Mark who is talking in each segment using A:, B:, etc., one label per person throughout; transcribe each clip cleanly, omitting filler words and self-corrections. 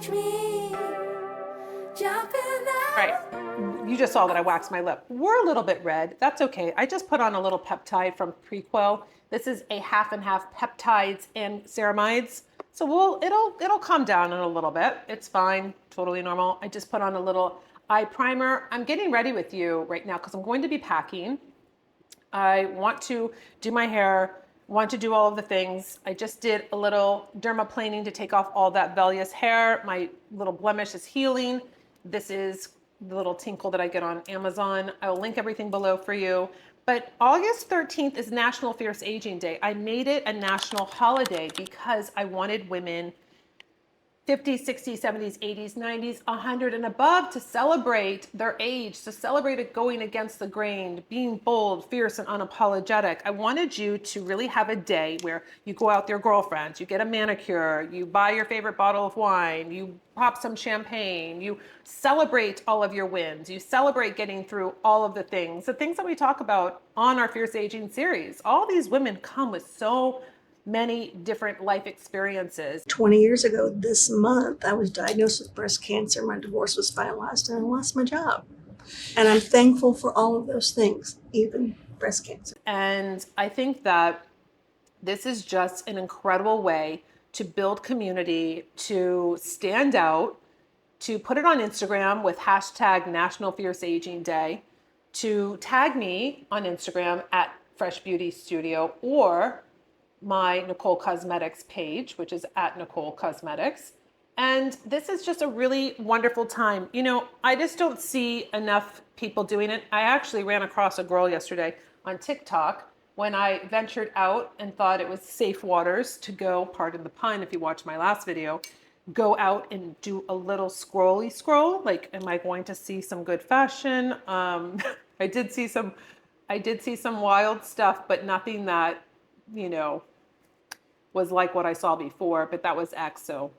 A: catch me jumping out.
B: Right. You just saw that I waxed my lip. We're a little bit red. That's okay. I just put on a little peptide from Prequel. This is a half and half peptides and ceramides. So it'll calm down in a little bit. It's fine, totally normal. I just put on a little eye primer. I'm getting ready with you right now because I'm going to be packing. I want to do my hair, want to do all of the things. I just did a little dermaplaning to take off all that vellus hair. My little blemish is healing. This is the little tinkle that I get on Amazon. I will link everything below for you. But August 13th is National Fierce Aging Day. I made it a national holiday because I wanted women 50s, 60s, 70s, 80s, 90s, 100 and above to celebrate their age, to celebrate it going against the grain, being bold, fierce, and unapologetic. I wanted you to really have a day where you go out with your girlfriends, you get a manicure, you buy your favorite bottle of wine, you pop some champagne, you celebrate all of your wins, you celebrate getting through all of the things that we talk about on our Fierce Aging series. All these women come with so many different life experiences.
C: 20 years ago this month, I was diagnosed with breast cancer. My divorce was finalized and I lost my job. And I'm thankful for all of those things, even breast cancer.
B: And I think that this is just an incredible way to build community, to stand out, to put it on Instagram with hashtag National Fierce Aging Day, to tag me on Instagram at Fresh Beauty Studio or my Nikol Cosmetics page, which is at Nikol Cosmetics. And this is just a really wonderful time. You know, I just don't see enough people doing it. I actually ran across a girl yesterday on TikTok when I ventured out and thought it was safe waters to go, pardon the pun if you watched my last video, go out and do a little scrolly scroll. Like, am I going to see some good fashion? I did see some wild stuff, but nothing that, you know, was like what I saw before, but that was X. So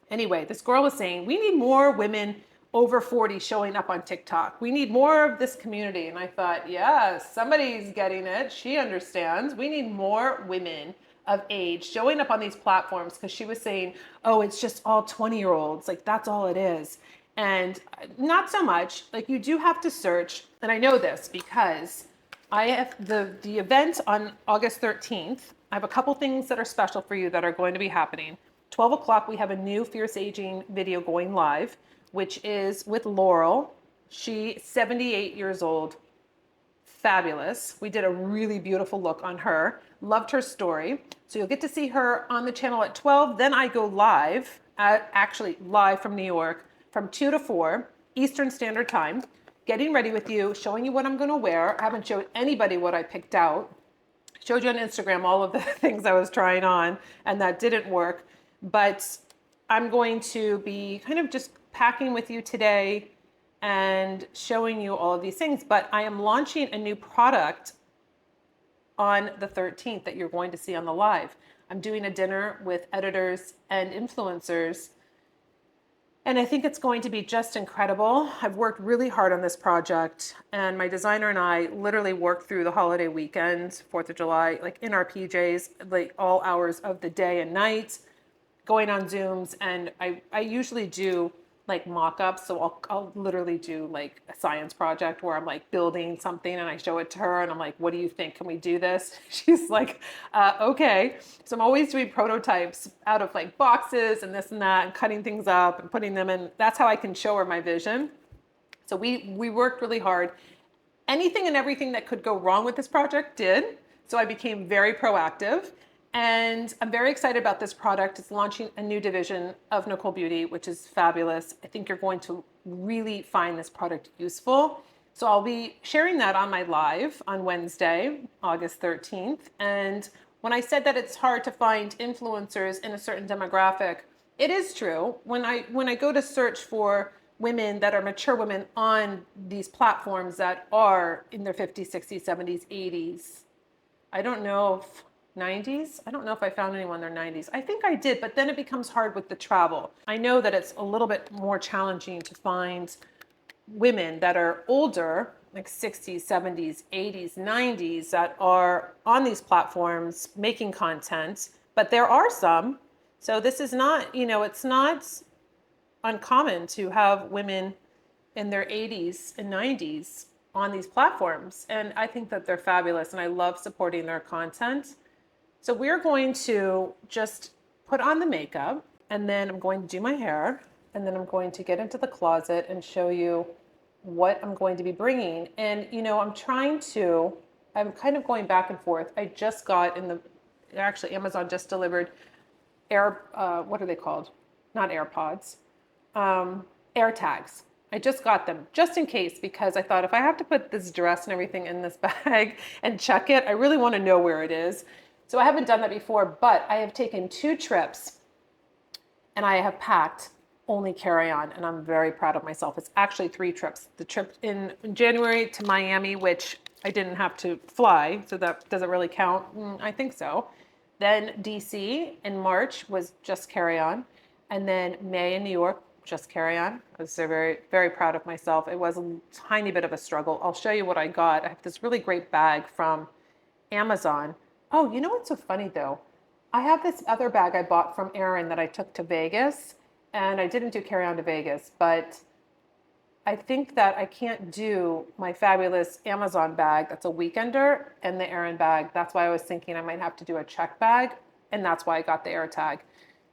B: anyway, this girl was saying, we need more women over 40 showing up on TikTok. We need more of this community. And I thought, yeah, somebody's getting it. She understands. We need more women of age showing up on these platforms, because she was saying, oh, it's just all 20-year-olds. Like, that's all it is. And not so much. Like, you do have to search. And I know this because I have the event on August 13th. I have a couple things that are special for you that are going to be happening. 12 o'clock, we have a new Fierce Aging video going live, which is with Laurel. She's 78 years old. Fabulous. We did a really beautiful look on her. Loved her story. So you'll get to see her on the channel at 12. Then I go live, actually live from New York, from 2 to 4 Eastern Standard Time, getting ready with you, showing you what I'm going to wear. I haven't showed anybody what I picked out. Showed you on Instagram all of the things I was trying on and that didn't work. But I'm going to be kind of just packing with you today and showing you all of these things. But I am launching a new product on the 13th that you're going to see on the live. I'm doing a dinner with editors and influencers, and I think it's going to be just incredible. I've worked really hard on this project, and my designer and I literally worked through the holiday weekend, 4th of July, like in our PJs, like all hours of the day and night, going on Zooms. And I usually do like mock-ups. So I'll literally do like a science project where I'm like building something and I show it to her and I'm like, what do you think? Can we do this? She's like, okay. So I'm always doing prototypes out of like boxes and this and that and cutting things up and putting them in. That's how I can show her my vision. So we worked really hard. Anything and everything that could go wrong with this project did. So I became very proactive. And I'm very excited about this product. It's launching a new division of Nikol Beauty, which is fabulous. I think you're going to really find this product useful. So I'll be sharing that on my live on Wednesday, August 13th. And when I said that it's hard to find influencers in a certain demographic, it is true. When I go to search for women that are mature women on these platforms that are in their 50s, 60s, 70s, 80s, I don't know if 90s. I don't know if I found anyone in their 90s. I think I did, but then it becomes hard with the travel. I know that it's a little bit more challenging to find women that are older, like 60s, 70s, 80s, 90s, that are on these platforms making content, but there are some. So this is not, it's not uncommon to have women in their 80s and 90s on these platforms. And I think that they're fabulous and I love supporting their content. So we're going to just put on the makeup and then I'm going to do my hair and then I'm going to get into the closet and show you what I'm going to be bringing. And you know, I'm kind of going back and forth. I just got actually Amazon just delivered what are they called? Not AirPods, AirTags. I just got them just in case because I thought if I have to put this dress and everything in this bag and check it, I really want to know where it is. So I haven't done that before, but I have taken 2 trips and I have packed only carry-on and I'm very proud of myself. It's actually 3 trips. The trip in January to Miami, which I didn't have to fly, so that doesn't really count. I think so. Then DC in March was just carry-on. And then May in New York, just carry-on. I was very, very proud of myself. It was a tiny bit of a struggle. I'll show you what I got. I have this really great bag from Amazon. Oh, you know what's so funny though? I have this other bag I bought from Erin that I took to Vegas. And I didn't do carry-on to Vegas, but I think that I can't do my fabulous Amazon bag that's a weekender and the Erin bag. That's why I was thinking I might have to do a check bag, and that's why I got the AirTag.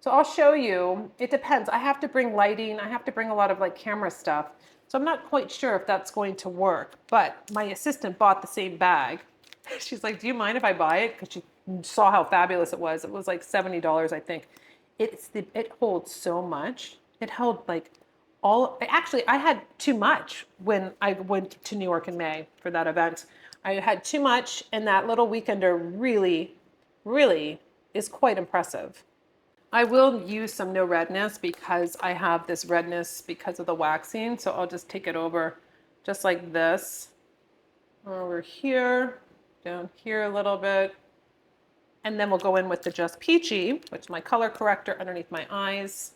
B: So I'll show you. It depends. I have to bring lighting. I have to bring a lot of like camera stuff. So I'm not quite sure if that's going to work, but my assistant bought the same bag. She's like, do you mind if I buy it? Because she saw how fabulous it was. It was like $70, I think. It holds so much. It held like actually, I had too much when I went to New York in May for that event. I had too much, and that little weekender really, really is quite impressive. I will use some no redness because I have this redness because of the waxing. So I'll just take it over just like this. Over here, down here a little bit. And then we'll go in with the Just Peachy, which is my color corrector underneath my eyes.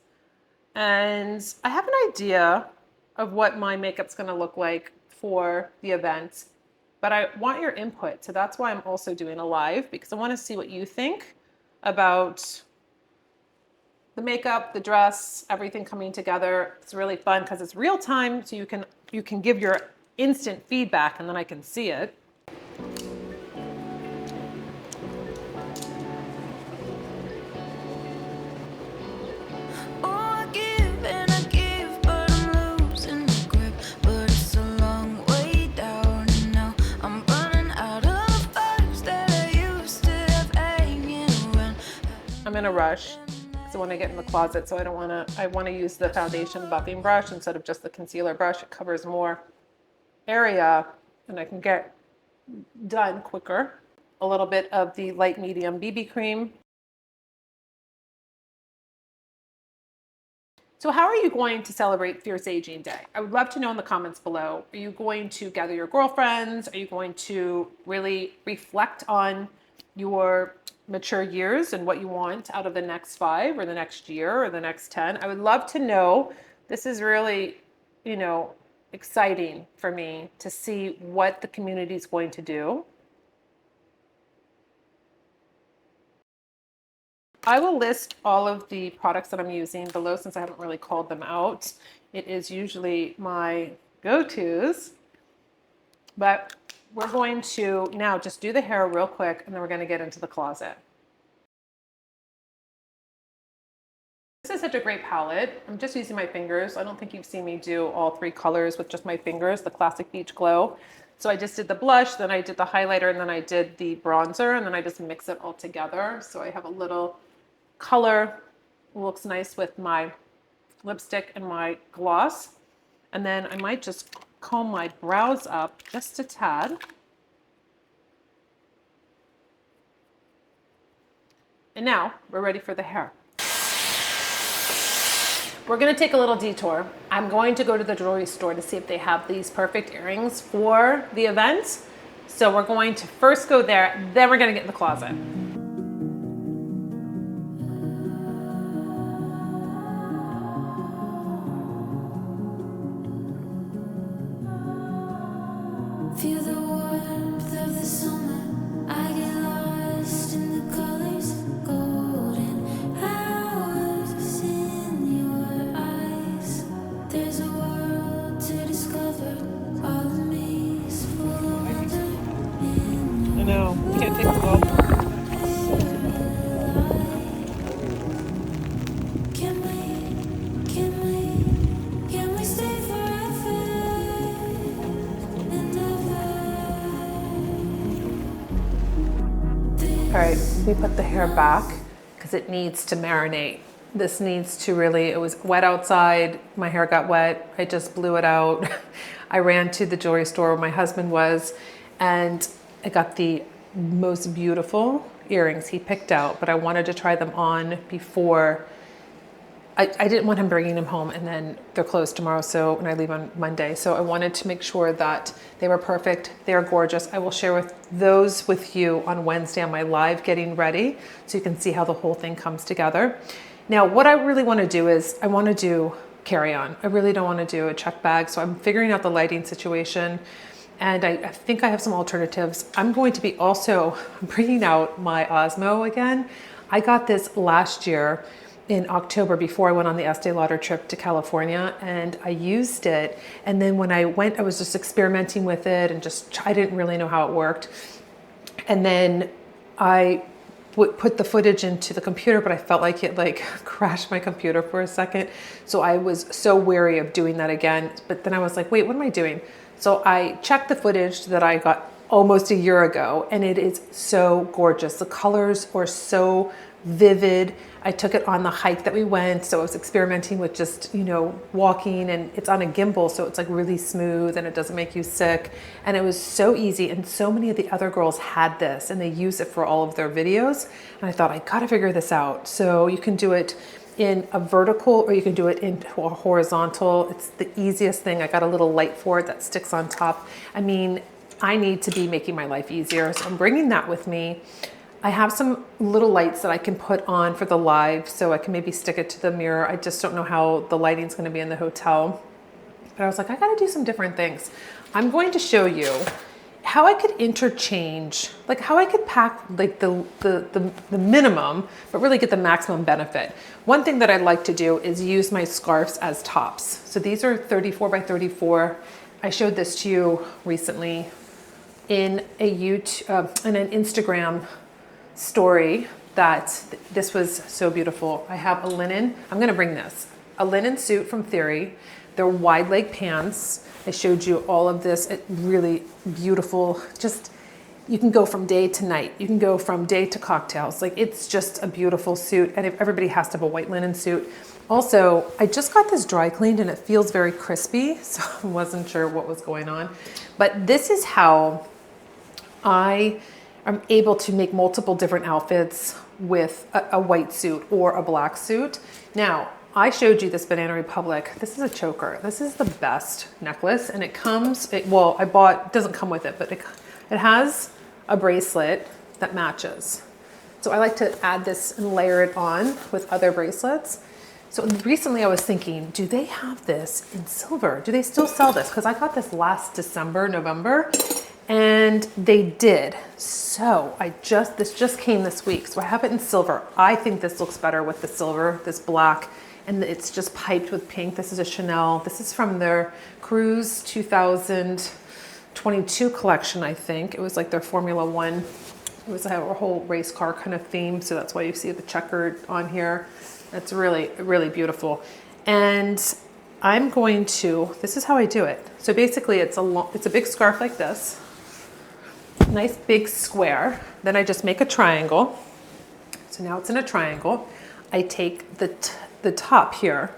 B: And I have an idea of what my makeup's gonna look like for the event, but I want your input. So that's why I'm also doing a live, because I wanna see what you think about the makeup, the dress, everything coming together. It's really fun because it's real time, so you can give your instant feedback and then I can see it. I'm in a rush because I want to get in the closet, so I want to use the foundation buffing brush instead of just the concealer brush. It covers more area and I can get done quicker. A little bit of the light medium BB cream. So how are you going to celebrate Fierce Aging Day? I would love to know in the comments below. Are you going to gather your girlfriends? Are you going to really reflect on your mature years and what you want out of the next 5 or the next year or the next 10? I would love to know. This is really, exciting for me to see what the community is going to do. I will list all of the products that I'm using below since I haven't really called them out. It is usually my go-tos, but we're going to now just do the hair real quick and then we're going to get into the closet. This is such a great palette. I'm just using my fingers. I don't think you've seen me do all 3 colors with just my fingers, the Classic Beach Glow. So I just did the blush, then I did the highlighter, and then I did the bronzer, and then I just mix it all together. So I have a little color, looks nice with my lipstick and my gloss. And then I might just comb my brows up just a tad. And now we're ready for the hair. We're gonna take a little detour. I'm going to go to the jewelry store to see if they have these perfect earrings for the event. So we're going to first go there, then we're gonna get in the closet.
A: Feel the warmth of the summer. I get lost in the colors, golden hours in your eyes.
B: me put the hair back because it needs to marinate. This needs to really, it was wet outside, my hair got wet, I just blew it out. I ran to the jewelry store where my husband was, and I got the most beautiful earrings he picked out, but I wanted to try them on before. I didn't want him bringing them home and then they're closed tomorrow, so when I leave on Monday. So I wanted to make sure that they were perfect. They're gorgeous. I will share those with you on Wednesday on my live getting ready, so you can see how the whole thing comes together. Now, what I really want to do is I want to do carry-on. I really don't want to do a check bag. So I'm figuring out the lighting situation, and I think I have some alternatives. I'm going to be also bringing out my Osmo again. I got this last year in October before I went on the Estee Lauder trip to California, and I used it. And then when I went, I was just experimenting with it and I didn't really know how it worked. And then I would put the footage into the computer, but I felt like it crashed my computer for a second. So I was so wary of doing that again. But then I was like, wait, what am I doing? So I checked the footage that I got almost a year ago, and it is so gorgeous. The colors are so vivid. I took it on the hike that we went, so I was experimenting with just, walking, and it's on a gimbal, so it's like really smooth and it doesn't make you sick. And it was so easy, and so many of the other girls had this and they use it for all of their videos. And I thought, I gotta figure this out. So you can do it in a vertical or you can do it in a horizontal. It's the easiest thing. I got a little light for it that sticks on top. I mean, I need to be making my life easier, so I'm bringing that with me. I have some little lights that I can put on for the live, so I can maybe stick it to the mirror. I just don't know how the lighting's going to be in the hotel. But I was like, I got to do some different things. I'm going to show you how I could interchange, how I could pack the minimum, but really get the maximum benefit. One thing that I'd like to do is use my scarves as tops. So these are 34 by 34. I showed this to you recently in a in an Instagram story that this was so beautiful. I have a linen, I'm gonna bring this, a linen suit from Theory. They're wide leg pants. I showed you all of this, really beautiful. Just, you can go from day to night. You can go from day to cocktails. It's just a beautiful suit, and everybody has to have a white linen suit. Also, I just got this dry cleaned and it feels very crispy, so I wasn't sure what was going on. But this is how I'm able to make multiple different outfits with a white suit or a black suit. Now, I showed you this Banana Republic. This is a choker. This is the best necklace, and it doesn't come with it, but it has a bracelet that matches. So I like to add this and layer it on with other bracelets. So recently I was thinking, do they have this in silver? Do they still sell this? Because I got this last November, and they did. So this just came this week. So I have it in silver. I think this looks better with the silver, this black, and it's just piped with pink. This is a Chanel. This is from their Cruise 2022 collection, I think. It was like their Formula One. It was a whole race car kind of theme. So that's why you see the checkered on here. It's really, really beautiful. And this is how I do it. So basically it's a big scarf like this. Nice big square. Then I just make a triangle. So now it's in a triangle. I take the top here,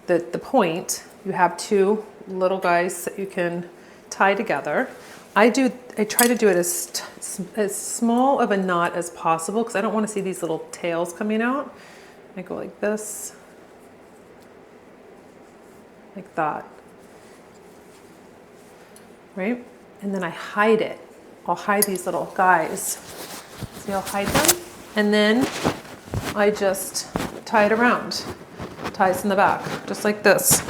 B: the point. You have two little guys that you can tie together. I try to do it as small of a knot as possible because I don't want to see these little tails coming out. I go like this, like that, right? And then I hide it. I'll hide these little guys. See, I'll hide them. And then I just tie it around. Ties in the back, just like this.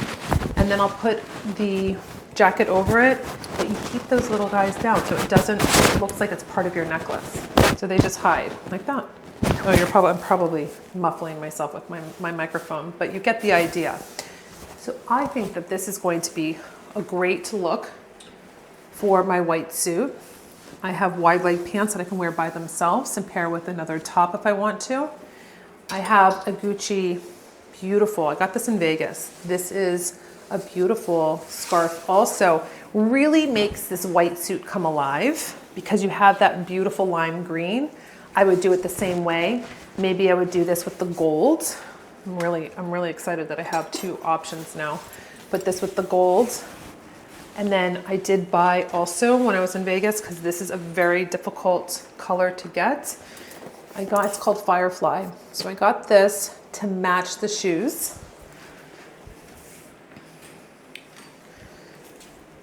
B: And then I'll put the jacket over it, but you keep those little guys down so it looks like it's part of your necklace. So they just hide like that. Oh, I'm probably muffling myself with my microphone, but you get the idea. So I think that this is going to be a great look for my white suit. I have wide leg pants that I can wear by themselves and pair with another top if I want to. I have a Gucci, beautiful, I got this in Vegas. This is a beautiful scarf. Also really makes this white suit come alive because you have that beautiful lime green. I would do it the same way. Maybe I would do this with the gold. I'm really excited that I have two options now. Put this with the gold. And then I did buy also when I was in Vegas, because this is a very difficult color to get. It's called Firefly. So I got this to match the shoes.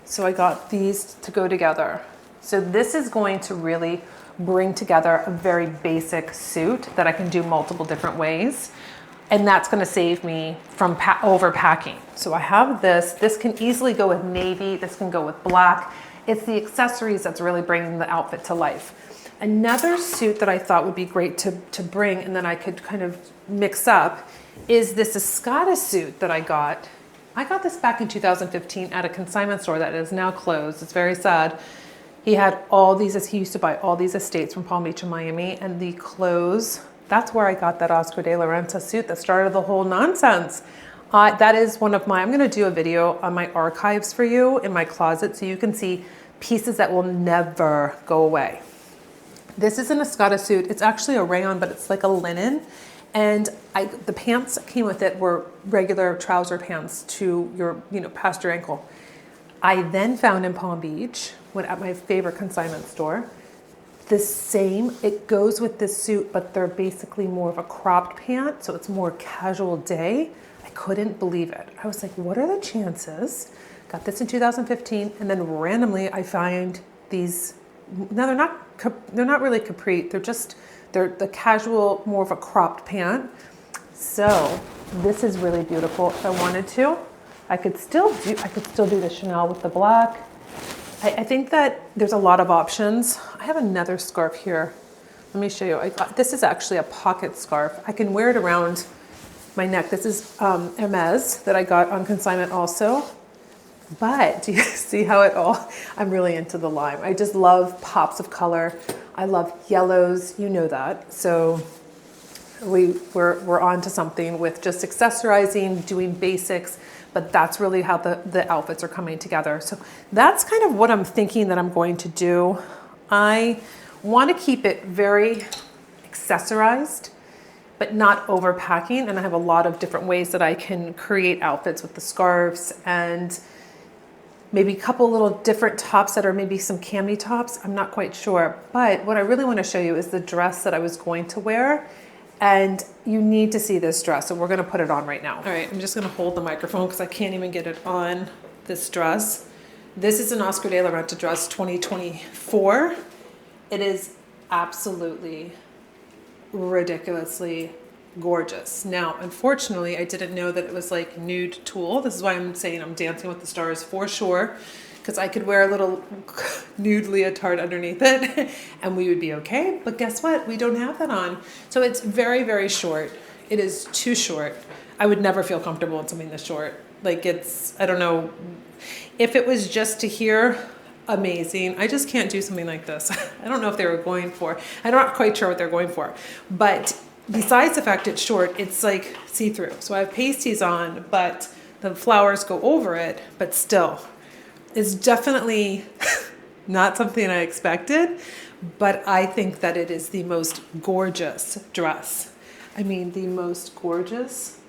B: So I got these to go together. So this is going to really bring together a very basic suit that I can do multiple different ways. And that's gonna save me from overpacking. So I have this. This can easily go with navy. This can go with black. It's the accessories that's really bringing the outfit to life. Another suit that I thought would be great to bring and then I could kind of mix up is this Escada suit that I got. I got this back in 2015 at a consignment store that is now closed. It's very sad. He had all these, he used to buy all these estates from Palm Beach and Miami, and the clothes, that's where I got that Oscar de la Renta suit that started the whole nonsense. That is one of my, I'm gonna do a video on my archives for you in my closet so you can see pieces that will never go away. This is an Escada suit. It's actually a rayon, but it's like a linen. And the pants that came with it were regular trouser pants to your, past your ankle. I then found in Palm Beach, at my favorite consignment store, the same, it goes with this suit, but they're basically more of a cropped pant, so it's more casual day. I couldn't believe it. I was like, what are the chances? Got this in 2015, and then randomly I find these, no, they're not really capri, they're the casual, more of a cropped pant. So this is really beautiful. If I wanted to, I could still do the Chanel with the black. I think that there's a lot of options. I have another scarf here. Let me show you. This is actually a pocket scarf. I can wear it around my neck. This is Hermes that I got on consignment also. But do you see how I'm really into the lime. I just love pops of color. I love yellows, you know that. So we're on to something with just accessorizing, doing basics, but that's really how the outfits are coming together. So that's kind of what I'm thinking that I'm going to do. I want to keep it very accessorized, but not overpacking. And I have a lot of different ways that I can create outfits with the scarves and maybe a couple little different tops that are maybe some cami tops. I'm not quite sure. But what I really want to show you is the dress that I was going to wear. And you need to see this dress. So we're going to put it on right now. All right, I'm just going to hold the microphone because I can't even get it on this dress. This is an Oscar de la Renta dress 2024. It is absolutely ridiculously gorgeous. Now, unfortunately, I didn't know that it was like nude tulle. This is why I'm saying I'm Dancing with the Stars for sure, because I could wear a little nude leotard underneath it and we would be okay. But guess what? We don't have that on. So it's very, very short. It is too short. I would never feel comfortable in something this short. Like I don't know, if it was just to here, amazing. I just can't do something like this. I don't know if they were going for, I'm not quite sure what they're going for, but besides the fact it's short, it's like see-through. So I have pasties on, but the flowers go over it, but still, it's definitely not something I expected, but I think that it is the most gorgeous dress. I mean, the most gorgeous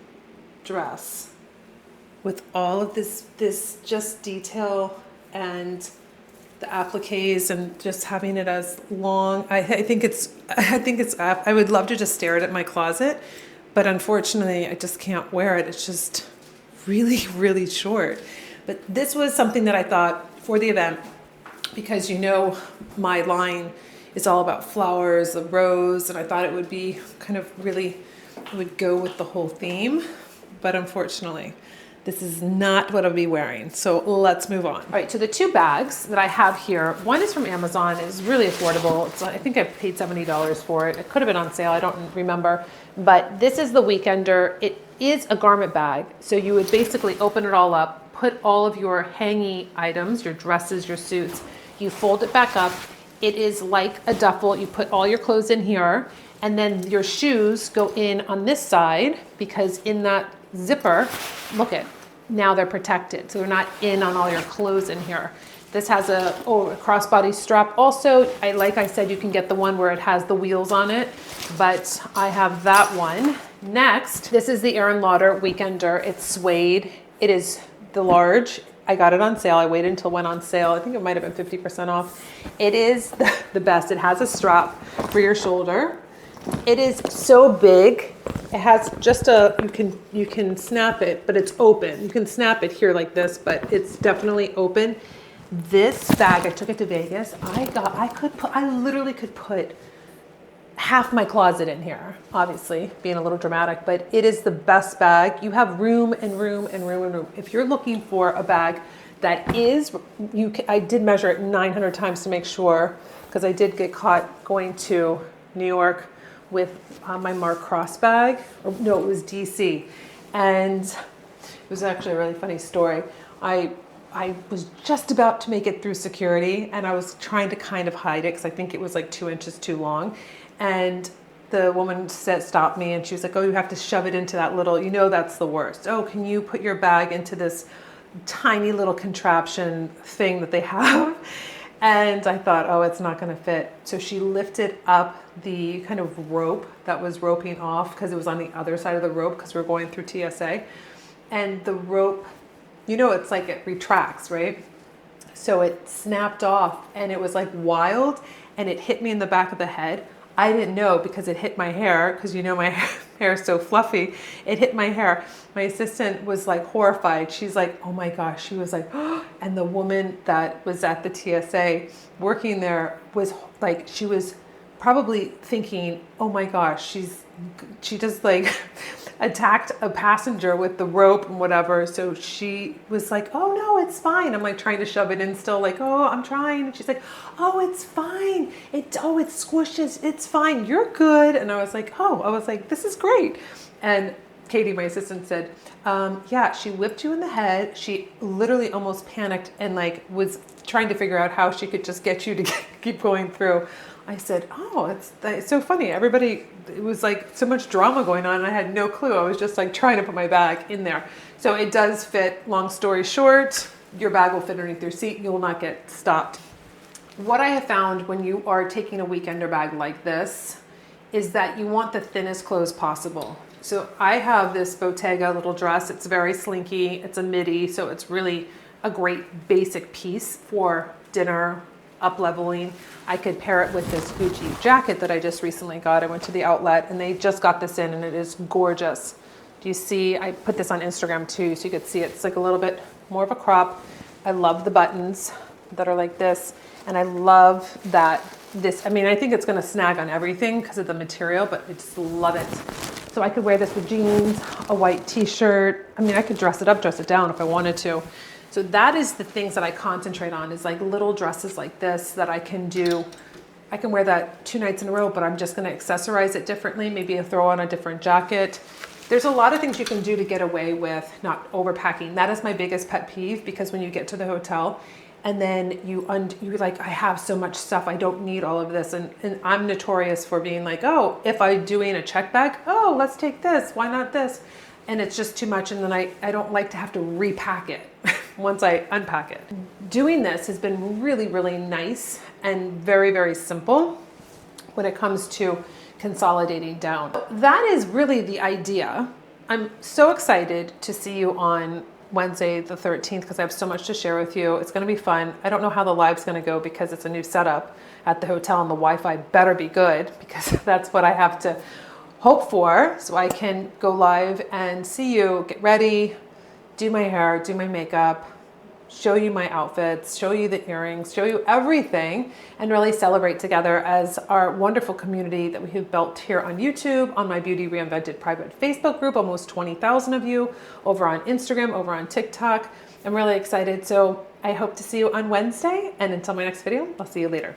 B: dress with all of this just detail and the appliques and just having it as long. I would love to just stare at it in my closet, but unfortunately I just can't wear it. It's just really, really short. But this was something that I thought for the event, because my line is all about flowers, the rose, and I thought it would be kind of really, it would go with the whole theme, but unfortunately, this is not what I'll be wearing. So let's move on. All right, so the two bags that I have here, one is from Amazon. It's really affordable. I think I paid $70 for it. It could have been on sale, I don't remember. But this is the Weekender. It is a garment bag. So you would basically open it all up, put all of your hangy items, your dresses, your suits, you fold it back up. It is like a duffel. You put all your clothes in here, and then your shoes go in on this side, because in that zipper, now they're protected. So they're not in on all your clothes in here. This has a crossbody strap. Also, like I said, you can get the one where it has the wheels on it, but I have that one. Next, this is the Erin Lauder Weekender. It's suede. It is the large. I got it on sale. I waited until it went on sale. I think it might have been 50% off. It is the best. It has a strap for your shoulder. It is so big. It has just you can snap it, but it's open. You can snap it here like this, but it's definitely open. This bag, I took it to Vegas. I literally could put half my closet in here, obviously being a little dramatic, but it is the best bag. You have room and room and room and room. If you're looking for a bag that is, I did measure it 900 times to make sure, because I did get caught going to New York with my Mark Cross bag. Or, no, it was DC. And it was actually a really funny story. I was just about to make it through security, and I was trying to kind of hide it because I think it was like 2 inches too long. And the woman stopped me, and she was like, oh, you have to shove it into that little, that's the worst. Oh, can you put your bag into this tiny little contraption thing that they have? And I thought, oh, it's not going to fit. So she lifted up the kind of rope that was roping off, because it was on the other side of the rope because we're going through TSA. And the rope, it's like it retracts, right? So it snapped off, and it was like wild, and it hit me in the back of the head. I didn't know because it hit my hair, because my hair is so fluffy. It hit my hair. My assistant was like horrified. She's like, oh my gosh. She was like, oh. And the woman that was at the TSA working there was like, she was probably thinking, oh my gosh, she just like attacked a passenger with the rope and whatever. So she was like, oh no, it's fine. I'm like trying to shove it in still, like, oh, I'm trying. And she's like, oh, it's fine. It squishes. It's fine. You're good. And I was like, this is great. And Katie, my assistant, said, yeah, she whipped you in the head. She literally almost panicked and like was trying to figure out how she could just get you to keep going through. I said, oh, it's so funny. Everybody, it was like so much drama going on, and I had no clue. I was just like trying to put my bag in there. So it does fit. Long story short, your bag will fit underneath your seat. You will not get stopped. What I have found when you are taking a weekender bag like this is that you want the thinnest clothes possible. So I have this Bottega little dress. It's very slinky. It's a midi, so it's really a great basic piece for dinner, up-leveling. I could pair it with this Gucci jacket that I just recently got. I went to the outlet and they just got this in, and it is gorgeous. Do you see? I put this on Instagram too, so you could see it. It's like a little bit more of a crop. I love the buttons that are like this, and I love that this, I think it's gonna snag on everything because of the material, but I just love it. So I could wear this with jeans, a white t-shirt. I could dress it up, dress it down if I wanted to. So that is the things that I concentrate on, is like little dresses like this that I can do. I can wear that 2 nights in a row, but I'm just gonna accessorize it differently, maybe throw on a different jacket. There's a lot of things you can do to get away with not overpacking. That is my biggest pet peeve, because when you get to the hotel and then you're like, I have so much stuff, I don't need all of this. And I'm notorious for being like, oh, if I'm doing a check bag, oh, let's take this, why not this? And it's just too much, and then I don't like to have to repack it once I unpack it. Doing this has been really, really nice and very, very simple when it comes to consolidating down. That is really the idea. I'm so excited to see you on Wednesday the 13th, because I have so much to share with you. It's gonna be fun. I don't know how the live's gonna go because it's a new setup at the hotel, and the Wi-Fi better be good, because that's what I have to hope for, so I can go live and see you, get ready, do my hair, do my makeup, show you my outfits, show you the earrings, show you everything, and really celebrate together as our wonderful community that we have built here on YouTube, on my Beauty Reinvented private Facebook group, almost 20,000 of you, over on Instagram, over on TikTok. I'm really excited. So I hope to see you on Wednesday, and until my next video, I'll see you later.